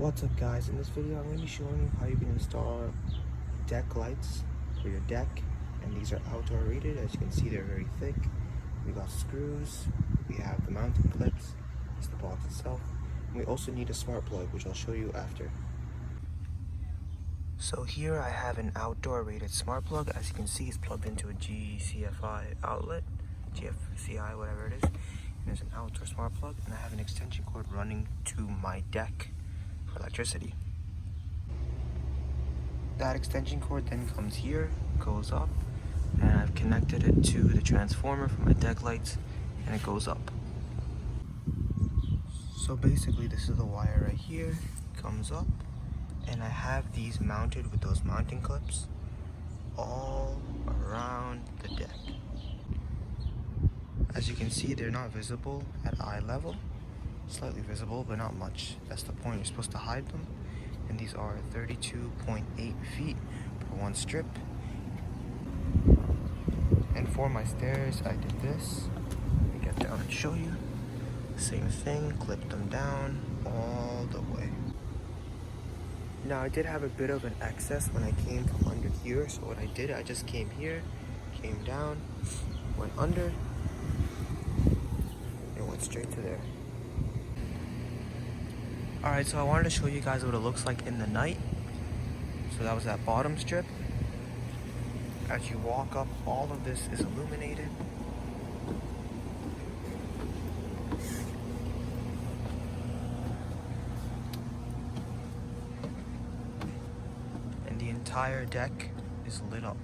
What's up guys, in this video I'm going to be showing you how you can install deck lights for your deck, and these are outdoor rated. As you can see, they're very thick. We got screws, we have the mounting clips, it's the box itself, and we also need a smart plug, which I'll show you after. So here I have an outdoor rated smart plug. As you can see, it's plugged into a GCFI outlet, GFCI, whatever it is, and it's an outdoor smart plug, and I have an extension cord running to my deck for electricity. That extension cord then comes here, goes up, and I've connected it to the transformer for my deck lights, and it goes up. So basically this is the wire right here, comes up, and I have these mounted with those mounting clips all around the deck. As you can see, they're not visible at eye level. Slightly visible, but not much. That's the point, you're supposed to hide them. And these are 32.8 feet per one strip. And for my stairs, I did this. Let me get down and show you. Same thing, clip them down all the way. Now I did have a bit of an excess when I came from under here, so what I did, I just came here, came down, went under, and went straight to there. Alright, so I wanted to show you guys what it looks like in the night. So that was that bottom strip. As you walk up, all of this is illuminated. And the entire deck is lit up.